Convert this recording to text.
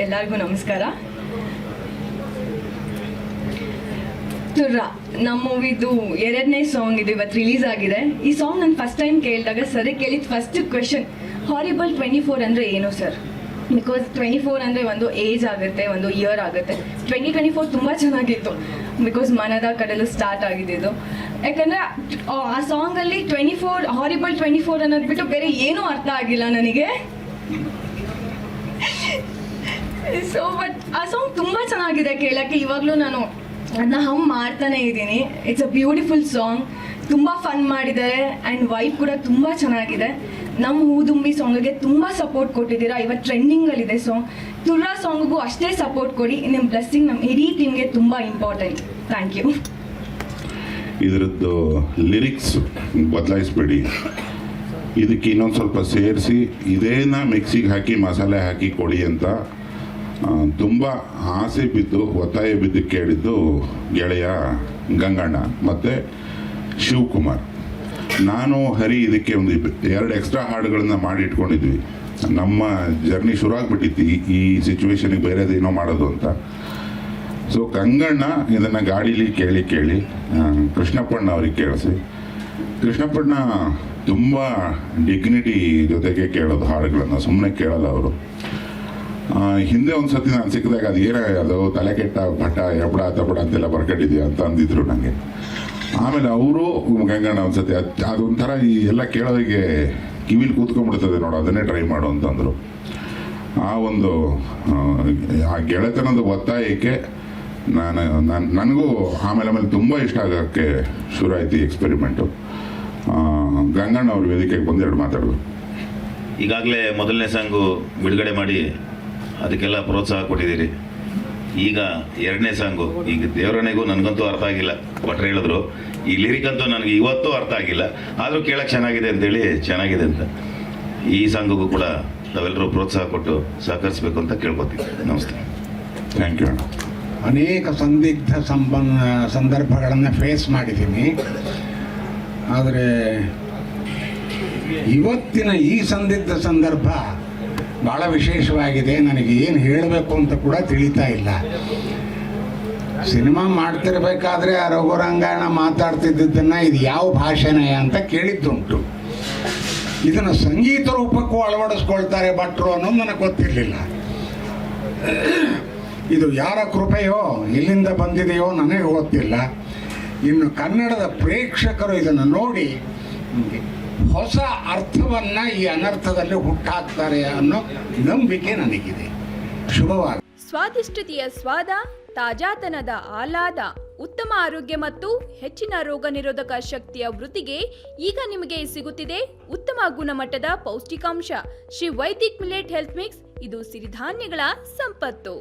ಎಲ್ಲರಿಗೂ ನಮಸ್ಕಾರ. ತುರ್ರ ನಮ್ಮ ಮೂವಿದು 2ನೇ ಸಾಂಗ್ ಇದು ಇವತ್ತು ರಿಲೀಸ್ ಆಗಿದೆ. ಈ ಸಾಂಗ್ ನಾನು ಫಸ್ಟ್ ಟೈಮ್ ಕೇಳಿದಾಗ ಸರ್ ಕೇಳಿದ ಫಸ್ಟ್ ಕ್ವೆಶನ್, ಹಾರಿಬಲ್ 24 ಅಂದರೆ ಏನು ಸರ್? ಬಿಕಾಸ್ 24 ಅಂದರೆ ಒಂದು ಏಜ್ ಆಗುತ್ತೆ, ಒಂದು ಇಯರ್ ಆಗುತ್ತೆ. 2024 ತುಂಬ ಚೆನ್ನಾಗಿತ್ತು, ಬಿಕಾಸ್ ಮನದ ಕಡಲು ಸ್ಟಾರ್ಟ್ ಆಗಿದ್ದು. ಯಾಕಂದರೆ ಆ ಸಾಂಗಲ್ಲಿ 24 ಹಾರಿಬಲ್ 24 ಅನ್ನೋದು ಬಿಟ್ಟು ಬೇರೆ ಏನೂ ಅರ್ಥ ಆಗಿಲ್ಲ ನನಗೆ. ಸೊ ಬಟ್ ಆ ಸಾಂಗ್ ತುಂಬ ಚೆನ್ನಾಗಿದೆ ಕೇಳೋಕ್ಕೆ. ಇವಾಗಲೂ ನಾನು ಅದನ್ನ ಹಮ್ ಮಾಡ್ತಾನೆ ಇದ್ದೀನಿ. ಇಟ್ಸ್ ಅ ಬ್ಯೂಟಿಫುಲ್ ಸಾಂಗ್, ತುಂಬ ಫನ್ ಮಾಡಿದ್ದಾರೆ ಆ್ಯಂಡ್ ವೈಬ್ ಕೂಡ ತುಂಬ ಚೆನ್ನಾಗಿದೆ. ನಮ್ಮ ಹೂದುಂಬಿ ಸಾಂಗಿಗೆ ತುಂಬ ಸಪೋರ್ಟ್ ಕೊಟ್ಟಿದ್ದೀರಾ. ಇವತ್ತು ಟ್ರೆಂಡಿಂಗಲ್ಲಿದೆ ಸಾಂಗ್. ತುರ್ರಾ ಸಾಂಗಿಗೂ ಅಷ್ಟೇ ಸಪೋರ್ಟ್ ಕೊಡಿ. ನಿಮ್ಮ ಬ್ಲೆಸ್ಸಿಂಗ್ ನಮ್ಮ ಇಡೀ ಟೀಮ್ಗೆ ತುಂಬ ಇಂಪಾರ್ಟೆಂಟ್. Thank you. ಇದರದ್ದು ಲಿರಿಕ್ಸ್ ಬದಲಾಯಿಸ್ಬೇಡಿ, ಇದಕ್ಕೆ ಇನ್ನೊಂದು ಸ್ವಲ್ಪ ಸೇರಿಸಿ ಇದೇನ ಮಿಕ್ಸಿಗೆ ಹಾಕಿ ಮಸಾಲೆ ಹಾಕಿ ಕೊಡಿ ಅಂತ ತುಂಬ ಆಸೆ ಬಿದ್ದು ಒತ್ತಾಯ ಬಿದ್ದು ಕೇಳಿದ್ದು ಗೆಳೆಯ ಗಂಗಣ್ಣ ಮತ್ತು ಶಿವಕುಮಾರ್. ನಾನು ಹರಿ ಇದಕ್ಕೆ ಒಂದು 2 ಎಕ್ಸ್ಟ್ರಾ ಹಾಡುಗಳನ್ನ ಮಾಡಿ ಇಟ್ಕೊಂಡಿದ್ವಿ. ನಮ್ಮ ಜರ್ನಿ ಶುರು ಆಗಿಬಿಟ್ಟಿತ್ತು ಈ ಸಿಚುವೇಶನಿಗೆ ಬೇರೆದೇನೋ ಮಾಡೋದು ಅಂತ. ಸೊ ಗಂಗಣ್ಣ ಇದನ್ನು ಗಾಡೀಲಿ ಕೇಳಿ ಕೃಷ್ಣಪ್ಪಣ್ಣ ಅವ್ರಿಗೆ ಕೇಳಿಸಿ, ಕೃಷ್ಣಪ್ಪಣ್ಣ ತುಂಬ ಡಿಗ್ನಿಟಿ ಜೊತೆಗೆ ಕೇಳೋದು ಹಾಡುಗಳನ್ನು, ಸುಮ್ಮನೆ ಕೇಳಲ್ಲ ಅವರು. ಹಿಂದೆ ಒಂದು ಸತಿ ನಾನು ಸಿಕ್ಕಿದಾಗ ಅದು ತಲೆ ಕೆಟ್ಟ ಭಟ್ಟ ಎಬಡ ತಬಡ ಅಂತೆಲ್ಲ ಬರ್ಕಟ್ಟಿದ್ಯಾ ಅಂತ ಅಂದಿದ್ರು ನನಗೆ. ಆಮೇಲೆ ಅವರು ಗಂಗಣ್ಣ ಒಂದು ಸತಿ ಅದೊಂಥರ ಈ ಎಲ್ಲ ಕೇಳೋರಿಗೆ ಕಿವಿಲಿ ಕೂತ್ಕೊಂಡ್ಬಿಡ್ತದೆ ನೋಡು, ಅದನ್ನೇ ಟ್ರೈ ಮಾಡು ಅಂತಂದರು. ಆ ಗೆಳೆತನದ ಒತ್ತಾಯಕ್ಕೆ ನನಗೂ ಆಮೇಲೆ ತುಂಬ ಇಷ್ಟ ಆಗೋಕ್ಕೆ ಶುರು ಆಯ್ತು ಈ ಎಕ್ಸ್ಪೆರಿಮೆಂಟು. ಗಂಗಣ್ಣ ಅವ್ರ ವೇದಿಕೆಗೆ ಬಂದು 2 ಮಾತಾಡೋದು. ಈಗಾಗಲೇ ಮೊದಲನೇ ಸಾಂಗು ಬಿಡುಗಡೆ ಮಾಡಿ ಅದಕ್ಕೆಲ್ಲ ಪ್ರೋತ್ಸಾಹ ಕೊಟ್ಟಿದ್ದೀರಿ. ಈಗ 2ನೇ ಸಾಂಗು, ಈಗ ದೇವರನೆಗೂ ನನಗಂತೂ ಅರ್ಥ ಆಗಿಲ್ಲ, ಭಟ್ರು ಹೇಳಿದ್ರು. ಈ ಲಿರಿಕ್ ಅಂತೂ ನನಗೆ ಇವತ್ತೂ ಅರ್ಥ ಆಗಿಲ್ಲ, ಆದರೂ ಕೇಳಕ್ಕೆ ಚೆನ್ನಾಗಿದೆ ಅಂತೇಳಿ ಚೆನ್ನಾಗಿದೆ ಅಂತ. ಈ ಸಾಂಗಿಗೂ ಕೂಡ ನಾವೆಲ್ಲರೂ ಪ್ರೋತ್ಸಾಹ ಕೊಟ್ಟು ಸಹಕರಿಸಬೇಕು ಅಂತ ಕೇಳ್ಕೊತೀವಿ. ನಮಸ್ತೆ. Thank you. ಅನೇಕ ಸಂದಿಗ್ಧ ಸಂದರ್ಭಗಳನ್ನು ಫೇಸ್ ಮಾಡಿದ್ದೀನಿ. ಆದರೆ ಇವತ್ತಿನ ಈ ಸಂದಿಗ್ಧ ಸಂದರ್ಭ ಭಾಳ ವಿಶೇಷವಾಗಿದೆ. ನನಗೆ ಏನು ಹೇಳಬೇಕು ಅಂತ ಕೂಡ ತಿಳಿತಾ ಇಲ್ಲ. ಸಿನಿಮಾ ಮಾಡ್ತಿರ್ಬೇಕಾದ್ರೆ ಆ ರಘುರಂಗಾಯಣ ಮಾತಾಡ್ತಿದ್ದನ್ನು ಇದು ಯಾವ ಭಾಷೆನೇ ಅಂತ ಕೇಳಿದ್ದುಂಟು. ಇದನ್ನು ಸಂಗೀತ ರೂಪಕ್ಕೂ ಅಳವಡಿಸ್ಕೊಳ್ತಾರೆ ಭಟ್ರು ಅನ್ನೋದು ನನಗೆ ಗೊತ್ತಿರಲಿಲ್ಲ. ಇದು ಯಾರ ಕೃಪೆಯೋ ಎಲ್ಲಿಂದ ಬಂದಿದೆಯೋ ನನಗೆ ಗೊತ್ತಿಲ್ಲ. ಇನ್ನು ಕನ್ನಡದ ಪ್ರೇಕ್ಷಕರು ಇದನ್ನು ನೋಡಿ ಹೊಸ ಅರ್ಥವನ್ನು ಈ ಅನರ್ಥದಲ್ಲಿ ಹುಟ್ಟಾಕ್ತಾರೆ ಅನ್ನೋ ನಂಬಿಕೆ ನನಗಿದೆ. ಶುಭವಾಗಿ. ಸ್ವಾದಿಷ್ಟತೆಯ ಸ್ವಾದ, ತಾಜಾತನದ ಆಹ್ಲಾದ, ಉತ್ತಮ ಆರೋಗ್ಯ ಮತ್ತು ಹೆಚ್ಚಿನ ರೋಗ ನಿರೋಧಕ ಶಕ್ತಿಯ ವೃದ್ಧಿಗೆ ಈಗ ನಿಮಗೆ ಸಿಗುತ್ತಿದೆ ಉತ್ತಮ ಗುಣಮಟ್ಟದ ಪೌಷ್ಟಿಕಾಂಶ. Shri Vaidik millet health mix. ಇದು ಸಿರಿಧಾನ್ಯಗಳ ಸಂಪತ್ತು.